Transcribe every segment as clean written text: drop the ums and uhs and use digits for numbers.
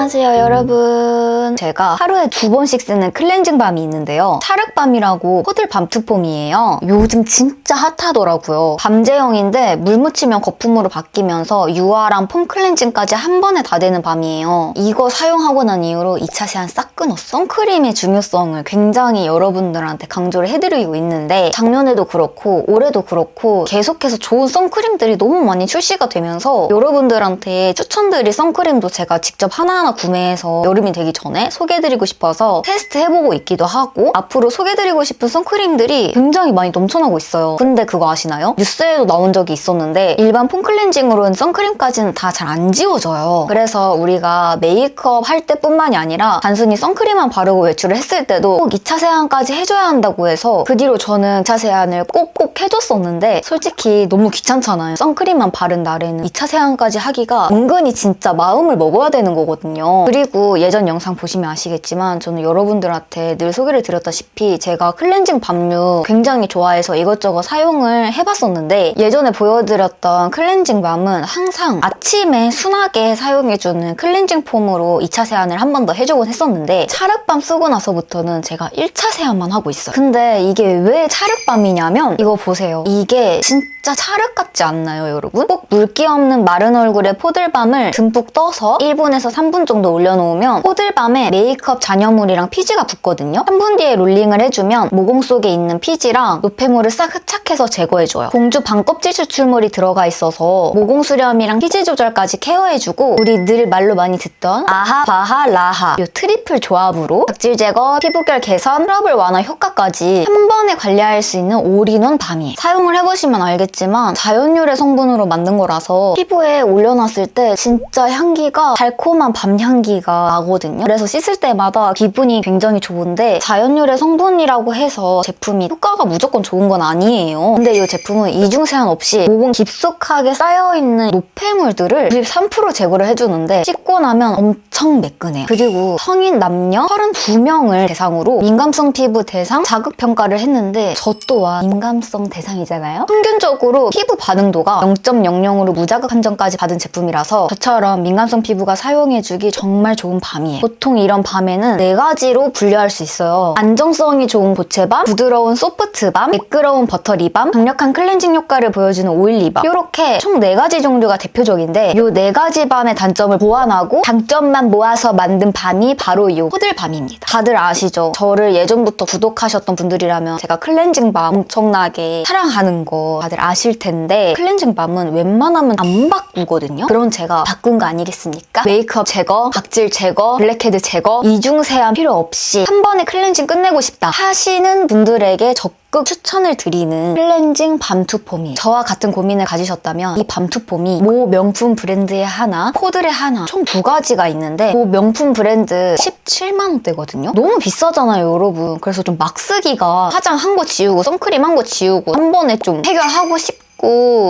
안녕하세요 여러분. 제가 하루에 2번씩 쓰는 클렌징 밤이 있는데요. 찰흙밤이라고 포들 밤투폼이에요. 요즘 진짜 핫하더라고요. 밤제형인데 물 묻히면 거품으로 바뀌면서 유화랑 폼 클렌징까지 한 번에 다 되는 밤이에요. 이거 사용하고 난 이후로 2차 세안 싹 끊었어. 선크림의 중요성을 굉장히 여러분들한테 강조를 해드리고 있는데 작년에도 그렇고 올해도 그렇고 계속해서 좋은 선크림들이 너무 많이 출시가 되면서 여러분들한테 추천드릴 선크림도 제가 직접 하나하나 구매해서 여름이 되기 전에 소개해드리고 싶어서 테스트해보고 있기도 하고 앞으로 소개해드리고 싶은 선크림들이 굉장히 많이 넘쳐나고 있어요. 근데 그거 아시나요? 뉴스에도 나온 적이 있었는데 일반 폼 클렌징으로는 선크림까지는 다 잘 안 지워져요. 그래서 우리가 메이크업 할 때뿐만이 아니라 단순히 선크림만 바르고 외출을 했을 때도 꼭 2차 세안까지 해줘야 한다고 해서 그 뒤로 저는 2차 세안을 꼭꼭 해줬었는데 솔직히 너무 귀찮잖아요. 선크림만 바른 날에는 2차 세안까지 하기가 은근히 진짜 마음을 먹어야 되는 거거든요. 그리고 예전 영상 보시면 아시겠지만 저는 여러분들한테 늘 소개를 드렸다시피 제가 클렌징 밤류 굉장히 좋아해서 이것저것 사용을 해봤었는데 예전에 보여드렸던 클렌징 밤은 항상 아침에 순하게 사용해주는 클렌징 폼으로 2차 세안을 한 번 더 해주곤 했었는데 찰흙밤 쓰고 나서부터는 제가 1차 세안만 하고 있어요. 근데 이게 왜 찰흙밤이냐면 이거 보세요. 이게 진짜 찰흙 같지 않나요 여러분? 꼭 물기 없는 마른 얼굴에 포들밤을 듬뿍 떠서 1분에서 3분 정도 올려놓으면 포들밤에 메이크업 잔여물이랑 피지가 붙거든요. 3분 뒤에 롤링을 해주면 모공 속에 있는 피지랑 노폐물을 싹 흡착해서 제거해줘요. 공주 반껍질 추출물이 들어가 있어서 모공 수렴이랑 피지 조절까지 케어해주고 우리 늘 말로 많이 듣던 아하, 바하, 라하 이 트리플 조합으로 각질 제거, 피부결 개선, 트러블 완화 효과까지 한 번에 관리할 수 있는 올인원 밤이에요. 사용을 해보시면 알겠지만 자연유래 성분으로 만든 거라서 피부에 올려놨을 때 진짜 향기가 달콤한 밤 향기가 나거든요. 그래서 씻을 때마다 기분이 굉장히 좋은데 자연유래 성분이라고 해서 제품이 효과가 무조건 좋은 건 아니에요. 근데 이 제품은 이중 세안 없이 모공 깊숙하게 쌓여있는 노폐물들을 93% 제거를 해주는데 씻고 나면 엄청 매끈해요. 그리고 성인 남녀 32명을 대상으로 민감성 피부 대상 자극 평가를 했는데 저 또한 민감성 대상이잖아요. 평균적으로 피부 반응도가 0.00으로 무자극 판정까지 받은 제품이라서 저처럼 민감성 피부가 사용해주기 정말 좋은 밤이에요. 보통 이런 밤에는 4가지로 분류할 수 있어요. 안정성이 좋은 고체밤, 부드러운 소프트밤, 매끄러운 버터리밤, 강력한 클렌징 효과를 보여주는 오일리밤 이렇게 총 4가지 종류가 대표적인데 이 4가지 밤의 단점을 보완하고 장점만 모아서 만든 밤이 바로 이 포들밤입니다. 다들 아시죠? 저를 예전부터 구독하셨던 분들이라면 제가 클렌징 밤 엄청나게 사랑하는 거 다들 아실 텐데 클렌징 밤은 웬만하면 안 바꾸거든요? 그럼 제가 바꾼 거 아니겠습니까? 메이크업 제거, 각질 제거, 블랙헤드 제거, 이중 세안 필요 없이 한 번에 클렌징 끝내고 싶다 하시는 분들에게 적극 추천을 드리는 클렌징 밤투폼이에요. 저와 같은 고민을 가지셨다면 이 밤투폼이 모 명품 브랜드의 하나, 포들의 하나 총 2가지가 있는데 모 명품 브랜드 17만 원대거든요? 너무 비싸잖아요 여러분. 그래서 좀 막 쓰기가 화장 한 거 지우고 선크림 한 거 지우고 한 번에 좀 해결하고 싶고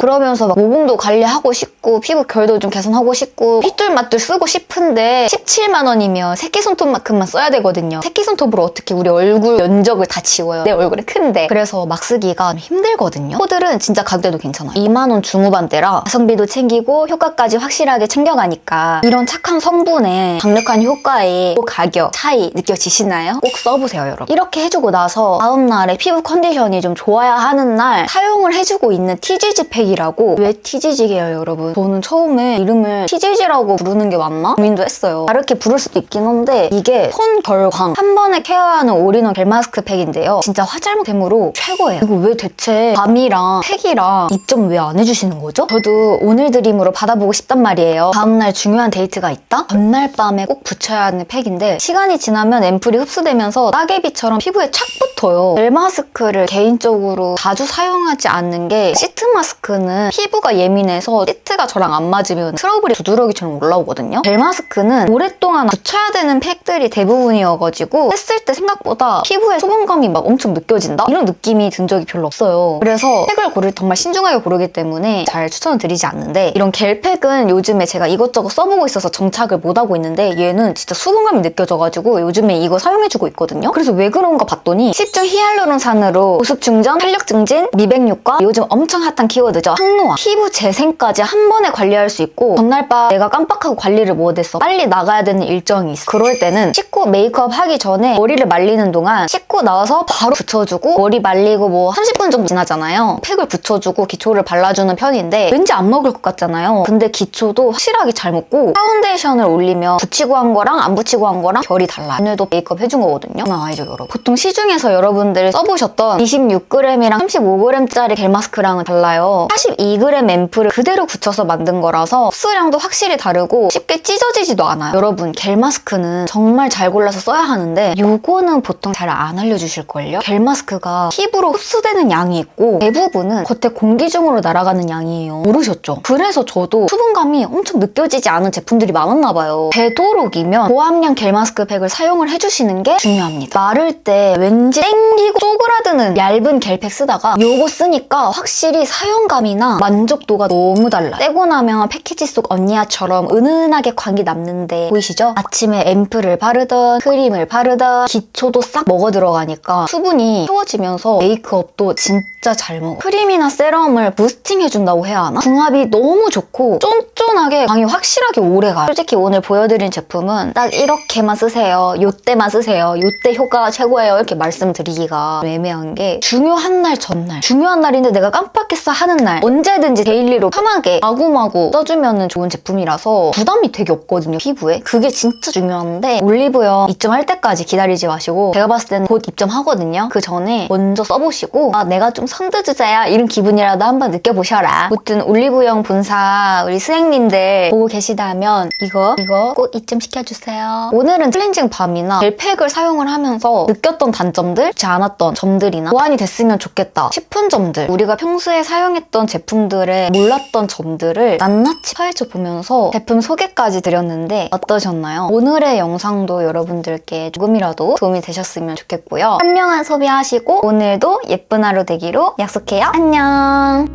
그러면서 막 모공도 관리하고 싶고 피부 결도 좀 개선하고 싶고 핏줄맛도 쓰고 싶은데 17만 원이면 새끼손톱만큼만 써야 되거든요. 새끼손톱으로 어떻게 우리 얼굴 면적을 다 지워요. 내 얼굴이 큰데. 그래서 막 쓰기가 힘들거든요. 포들은 진짜 가격대도 괜찮아요. 2만 원 중후반대라 가성비도 챙기고 효과까지 확실하게 챙겨가니까 이런 착한 성분에 강력한 효과에 가격 차이 느껴지시나요? 꼭 써보세요 여러분. 이렇게 해주고 나서 다음날에 피부 컨디션이 좀 좋아야 하는 날 사용을 해주고 있는 TGG 팩이라고. 왜 TGG예요 여러분? 저는 처음에 이름을 TGG라고 부르는 게 맞나? 고민도 했어요. 다르게 부를 수도 있긴 한데 이게 손 결광 한 번에 케어하는 올인원 겔 마스크 팩인데요. 진짜 화잘못템으로 최고예요. 이거 왜 대체 밤이랑 팩이랑 입점 왜 안 해주시는 거죠? 저도 오늘 드림으로 받아보고 싶단 말이에요. 다음날 중요한 데이트가 있다? 전날 밤에 꼭 붙여야 하는 팩인데 시간이 지나면 앰플이 흡수되면서 따개비처럼 피부에 착 붙어요. 젤 마스크를 개인적으로 자주 사용하지 않는 게 시트 마스크는 피부가 예민해서 시트가 저랑 안 맞으면 트러블이 두드러기처럼 올라오거든요. 젤 마스크는 오랫동안 붙여야 되는 팩들이 대부분이어가지고 했을 때 생각보다 피부에 수분감이 막 엄청 느껴진다? 이런 느낌이 든 적이 별로 없어요. 그래서 팩을 고를 때 정말 신중하게 고르기 때문에 잘 추천을 드리지 않는데 이런 겔 팩은 요즘에 제가 이것저것 써보고 있어서 정착을 못하고 있는데 얘는 진짜 수분감이 느껴져가지고 요즘에 이거 사용해주고 있거든요. 그래서 왜 그런가 봤더니 10중 히알루론산으로 보습 충전, 탄력 증진, 미백 효과 요즘 엄청 핫한 비슷한 키워드죠. 항노화, 피부 재생까지 한 번에 관리할 수 있고 전날 밤 내가 깜빡하고 관리를 못했어. 빨리 나가야 되는 일정이 있어. 그럴 때는 씻고 메이크업 하기 전에 머리를 말리는 동안 씻고 나와서 바로 붙여주고 머리 말리고 뭐 30분 정도 지나잖아요. 팩을 붙여주고 기초를 발라주는 편인데 왠지 안 먹을 것 같잖아요. 근데 기초도 확실하게 잘 먹고 파운데이션을 올리면 붙이고 한 거랑 안 붙이고 한 거랑 결이 달라요. 오늘도 메이크업 해준 거거든요. 장난 아니죠, 여러분. 보통 시중에서 여러분들 써보셨던 26g이랑 35g짜리 겔 마스크랑은 달라요. 42g 앰플을 그대로 굳혀서 만든 거라서 흡수량도 확실히 다르고 쉽게 찢어지지도 않아요. 여러분, 겔 마스크는 정말 잘 골라서 써야 하는데 요거는 보통 잘 안 알려주실걸요? 겔 마스크가 피부로 흡수되는 양이 있고 대부분은 겉에 공기 중으로 날아가는 양이에요. 모르셨죠? 그래서 저도 수분감이 엄청 느껴지지 않은 제품들이 많았나 봐요. 되도록이면 고함량 겔 마스크팩을 사용을 해주시는 게 중요합니다. 마를 때 왠지 땡기고 쪼그라드는 얇은 겔팩 쓰다가 요거 쓰니까 확실히 사용감이나 만족도가 너무 달라요. 떼고 나면 패키지 속 언니야처럼 은은하게 광이 남는데 보이시죠? 아침에 앰플을 바르던 크림을 바르던 기초도 싹 먹어 들어가니까 수분이 채워지면서 메이크업도 진짜 잘 먹어. 크림이나 세럼을 부스팅해준다고 해야 하나? 궁합이 너무 좋고 쫀쫀하게 광이 확실하게 오래가요. 솔직히 오늘 보여드린 제품은 딱 이렇게만 쓰세요. 요때만 쓰세요. 요때 효과가 최고예요. 이렇게 말씀드리기가 애매한 게 중요한 날 전날 중요한 날인데 내가 깜빡했어 하는 날 언제든지 데일리로 편하게 마구마구 써주면 좋은 제품이라서 부담이 되게 없거든요, 피부에. 그게 진짜 중요한데 올리브영 입점할 때까지 기다리지 마시고 제가 봤을 때는 곧 입점하거든요. 그 전에 먼저 써보시고 아 내가 좀 선두주자야 이런 기분이라도 한번 느껴보셔라. 아무튼 올리브영 본사 우리 스행님들 보고 계시다면 이거 꼭 입점시켜주세요. 오늘은 클렌징 밤이나 젤팩을 사용을 하면서 느꼈던 단점들, 좋지 않았던 점들이나 보완이 됐으면 좋겠다 싶은 점들, 우리가 평소에 사용했던 제품들의 몰랐던 점들을 낱낱이 파헤쳐 보면서 제품 소개까지 드렸는데 어떠셨나요? 오늘의 영상도 여러분들께 조금이라도 도움이 되셨으면 좋겠고요. 현명한 소비하시고 오늘도 예쁜 하루 되기로 약속해요. 안녕!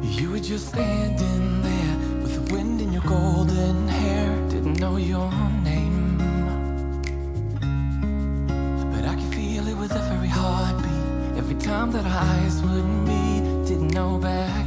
You were just standing there with the wind in your golden hair. Didn't know your name, but I could feel it with every heartbeat. Every time that our eyes would meet, didn't know back